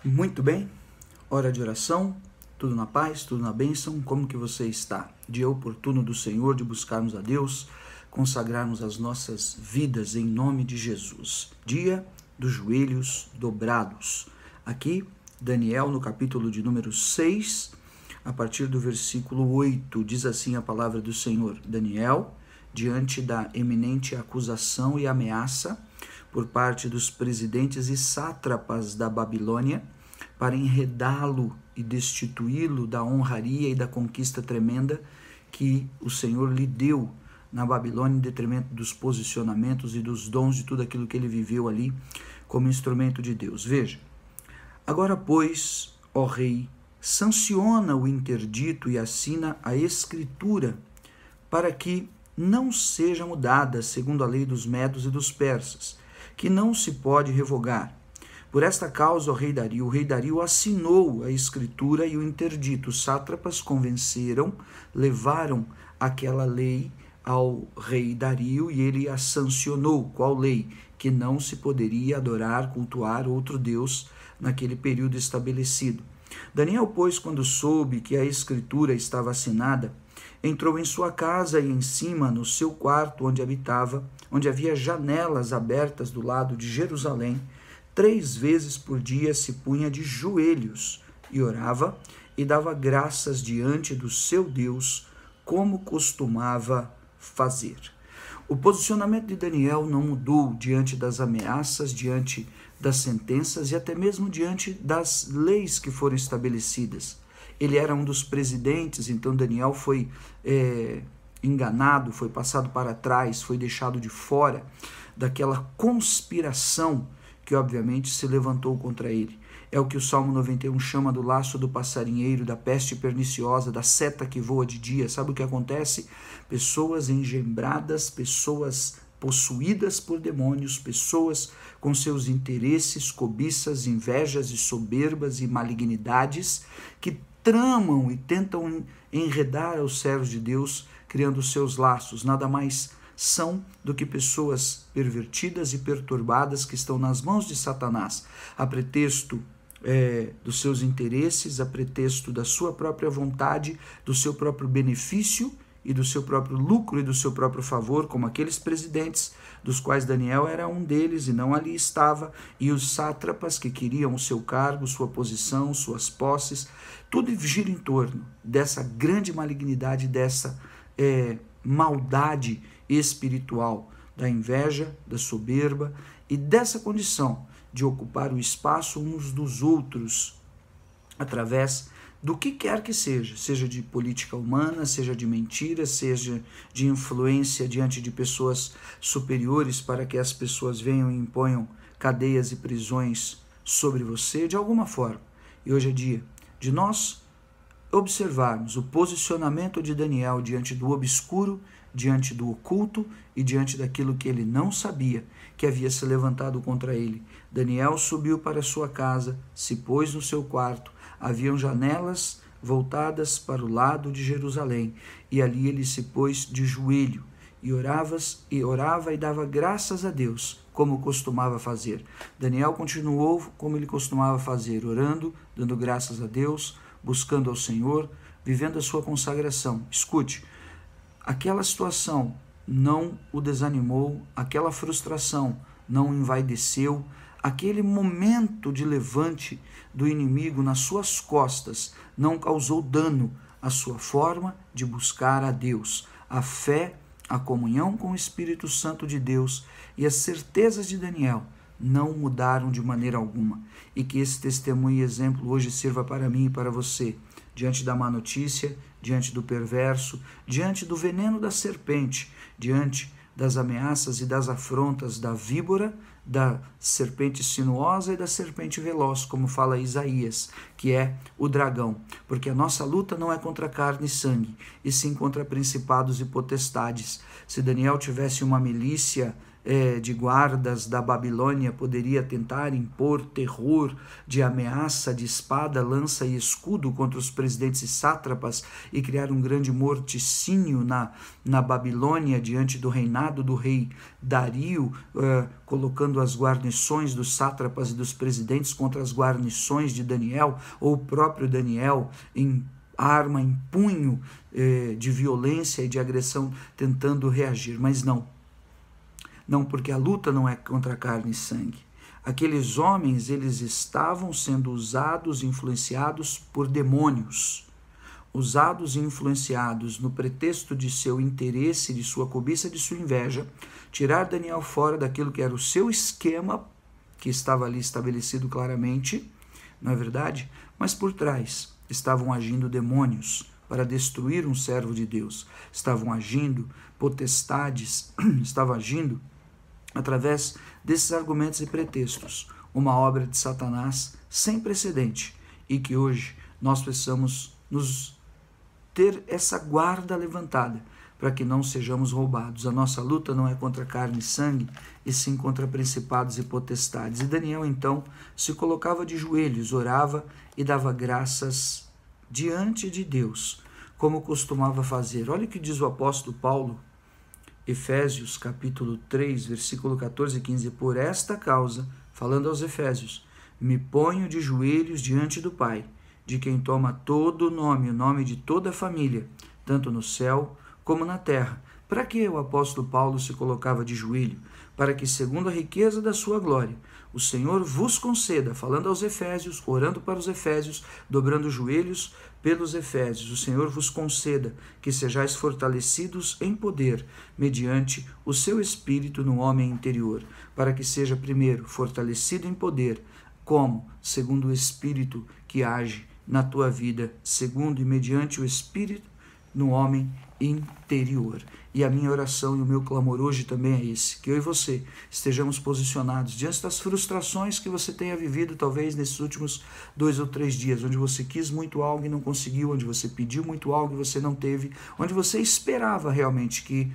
Muito bem, hora de oração, tudo na paz, tudo na bênção, como que você está? Dia oportuno do Senhor de buscarmos a Deus, consagrarmos as nossas vidas em nome de Jesus. Dia dos joelhos dobrados. Aqui, Daniel, no capítulo de número 6, a partir do versículo 8, diz assim a palavra do Senhor. Daniel, diante da eminente acusação e ameaça por parte dos presidentes e sátrapas da Babilônia, para enredá-lo e destituí-lo da honraria e da conquista tremenda que o Senhor lhe deu na Babilônia, em detrimento dos posicionamentos e dos dons de tudo aquilo que ele viveu ali como instrumento de Deus. Veja, agora, pois, ó rei, sanciona o interdito e assina a escritura para que não seja mudada segundo a lei dos medos e dos persas, que não se pode revogar. Por esta causa, o rei Dario assinou a escritura e o interdito. Os sátrapas convenceram, levaram aquela lei ao rei Dario e ele a sancionou. Qual lei? Que não se poderia adorar, cultuar outro Deus naquele período estabelecido. Daniel, pois, quando soube que a escritura estava assinada, entrou em sua casa e em cima, no seu quarto onde habitava, onde havia janelas abertas do lado de Jerusalém, 3 vezes por dia se punha de joelhos e orava e dava graças diante do seu Deus, como costumava fazer. O posicionamento de Daniel não mudou diante das ameaças, diante das sentenças e até mesmo diante das leis que foram estabelecidas. Ele era um dos presidentes, então Daniel foi enganado, foi passado para trás, foi deixado de fora daquela conspiração que obviamente se levantou contra ele. É o que o Salmo 91 chama do laço do passarinheiro, da peste perniciosa, da seta que voa de dia. Sabe o que acontece? Pessoas engembradas, pessoas possuídas por demônios, pessoas com seus interesses, cobiças, invejas e soberbas e malignidades que tramam e tentam enredar os servos de Deus, criando seus laços. Nada mais são do que pessoas pervertidas e perturbadas que estão nas mãos de Satanás, a pretexto dos seus interesses, a pretexto da sua própria vontade, do seu próprio benefício e do seu próprio lucro e do seu próprio favor, como aqueles presidentes, dos quais Daniel era um deles e não ali estava, e os sátrapas que queriam o seu cargo, sua posição, suas posses. Tudo gira em torno dessa grande malignidade, dessa maldade espiritual, da inveja, da soberba e dessa condição de ocupar o espaço uns dos outros através do que quer que seja de política humana, seja de mentira, seja de influência diante de pessoas superiores para que as pessoas venham e imponham cadeias e prisões sobre você de alguma forma. E hoje é dia de nós observarmos o posicionamento de Daniel diante do obscuro, diante do oculto e diante daquilo que ele não sabia que havia se levantado contra ele. Daniel subiu para sua casa, se pôs no seu quarto, haviam janelas voltadas para o lado de Jerusalém, e ali ele se pôs de joelho e orava e dava graças a Deus, como costumava fazer. Daniel continuou como ele costumava fazer, orando, dando graças a Deus, buscando ao Senhor, vivendo a sua consagração. Escute, aquela situação não o desanimou, aquela frustração não o envaideceu, aquele momento de levante do inimigo nas suas costas não causou dano à sua forma de buscar a Deus. A fé, a comunhão com o Espírito Santo de Deus e as certezas de Daniel não mudaram de maneira alguma. E que esse testemunho e exemplo hoje sirva para mim e para você, diante da má notícia, diante do perverso, diante do veneno da serpente, diante das ameaças e das afrontas da víbora, da serpente sinuosa e da serpente veloz, como fala Isaías, que é o dragão. Porque a nossa luta não é contra carne e sangue, e sim contra principados e potestades. Se Daniel tivesse uma milícia de guardas da Babilônia poderia tentar impor terror, de ameaça de espada, lança e escudo contra os presidentes e sátrapas e criar um grande morticínio na Babilônia diante do reinado do rei Dario, colocando as guarnições dos sátrapas e dos presidentes contra as guarnições de Daniel, ou o próprio Daniel em arma em punho de violência e de agressão tentando reagir. Mas não, porque a luta não é contra carne e sangue. Aqueles homens, eles estavam sendo usados e influenciados por demônios, usados e influenciados no pretexto de seu interesse, de sua cobiça, de sua inveja, tirar Daniel fora daquilo que era o seu esquema, que estava ali estabelecido claramente, não é verdade? Mas por trás estavam agindo demônios para destruir um servo de Deus, estavam agindo potestades, estavam agindo através desses argumentos e pretextos, uma obra de Satanás sem precedente, e que hoje nós precisamos ter essa guarda levantada para que não sejamos roubados. A nossa luta não é contra carne e sangue, e sim contra principados e potestades. E Daniel então se colocava de joelhos, orava e dava graças diante de Deus, como costumava fazer. Olha o que diz o apóstolo Paulo, Efésios capítulo 3, versículo 14 e 15. Por esta causa, falando aos Efésios, me ponho de joelhos diante do Pai, de quem toma todo o nome de toda a família, tanto no céu como na terra. Para que o apóstolo Paulo se colocava de joelho? Para que, segundo a riqueza da sua glória, o Senhor vos conceda, falando aos Efésios, orando para os Efésios, dobrando os joelhos pelos Efésios, o Senhor vos conceda que sejais fortalecidos em poder, mediante o seu Espírito no homem interior, para que seja primeiro fortalecido em poder, como? Segundo o Espírito que age na tua vida, segundo e mediante o Espírito no homem interior. E a minha oração e o meu clamor hoje também é esse, que eu e você estejamos posicionados diante das frustrações que você tenha vivido talvez nesses últimos 2 ou 3 dias, onde você quis muito algo e não conseguiu, onde você pediu muito algo e você não teve, onde você esperava realmente que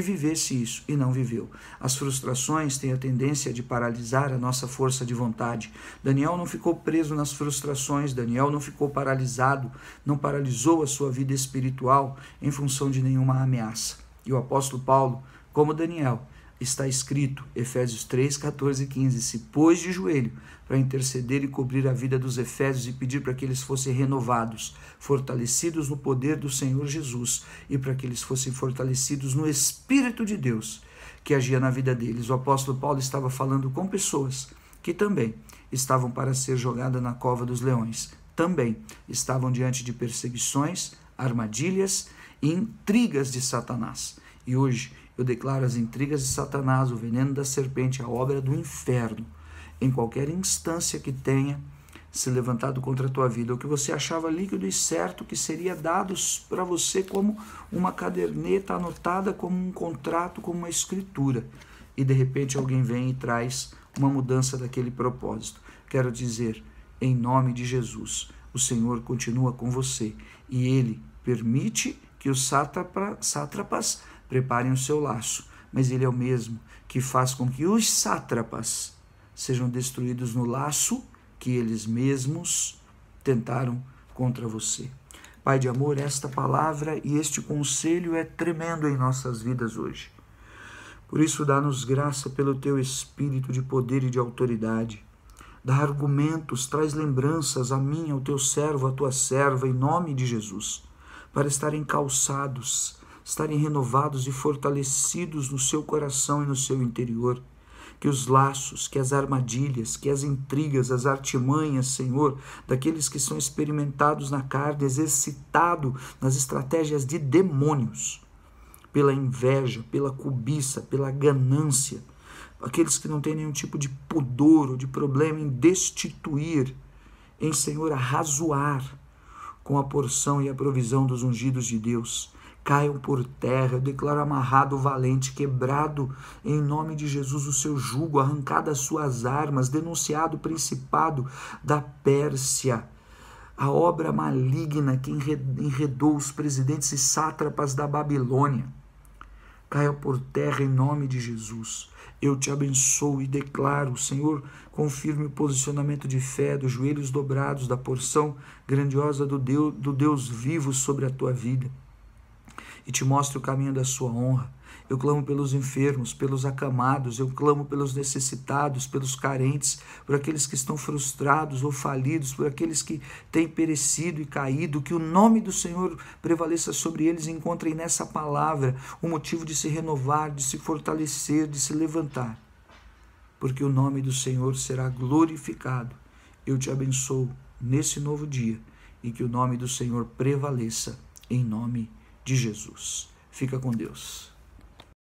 vivesse isso e não viveu. As frustrações têm a tendência de paralisar a nossa força de vontade. Daniel não ficou preso nas frustrações, Daniel não ficou paralisado, não paralisou a sua vida espiritual em função de nenhuma ameaça. E o apóstolo Paulo, como Daniel, está escrito, Efésios 3, 14 e 15, se pôs de joelho para interceder e cobrir a vida dos Efésios e pedir para que eles fossem renovados, fortalecidos no poder do Senhor Jesus e para que eles fossem fortalecidos no Espírito de Deus que agia na vida deles. O apóstolo Paulo estava falando com pessoas que também estavam para ser jogadas na cova dos leões, também estavam diante de perseguições, armadilhas e intrigas de Satanás. E hoje eu declaro as intrigas de Satanás, o veneno da serpente, a obra do inferno, em qualquer instância que tenha se levantado contra a tua vida, o que você achava líquido e certo que seria dado para você como uma caderneta anotada, como um contrato, como uma escritura, e de repente alguém vem e traz uma mudança daquele propósito. Quero dizer, em nome de Jesus, o Senhor continua com você e Ele permite que os sátrapas preparem o seu laço, mas Ele é o mesmo que faz com que os sátrapas sejam destruídos no laço que eles mesmos tentaram contra você. Pai de amor, esta palavra e este conselho é tremendo em nossas vidas hoje. Por isso, dá-nos graça pelo Teu Espírito de poder e de autoridade. Dá argumentos, traz lembranças a mim, ao Teu servo, à Tua serva, em nome de Jesus, para estarem calçados, estarem renovados e fortalecidos no seu coração e no seu interior. Que os laços, que as armadilhas, que as intrigas, as artimanhas, Senhor, daqueles que são experimentados na carne, exercitados nas estratégias de demônios, pela inveja, pela cobiça, pela ganância, aqueles que não têm nenhum tipo de pudor ou de problema em destituir, em, Senhor, arrazoar com a porção e a provisão dos ungidos de Deus, caiam por terra. Eu declaro amarrado o valente, quebrado em nome de Jesus o seu jugo, arrancado as suas armas, denunciado o principado da Pérsia, a obra maligna que enredou os presidentes e sátrapas da Babilônia. caia por terra em nome de Jesus. Eu te abençoo e declaro, Senhor, confirme o posicionamento de fé, dos joelhos dobrados, da porção grandiosa do Deus vivo sobre a tua vida. E te mostro o caminho da sua honra. Eu clamo pelos enfermos, pelos acamados, eu clamo pelos necessitados, pelos carentes, por aqueles que estão frustrados ou falidos, por aqueles que têm perecido e caído, que o nome do Senhor prevaleça sobre eles e encontrem nessa palavra o motivo de se renovar, de se fortalecer, de se levantar, porque o nome do Senhor será glorificado. Eu te abençoo nesse novo dia e que o nome do Senhor prevaleça em nome de Jesus. Fica com Deus.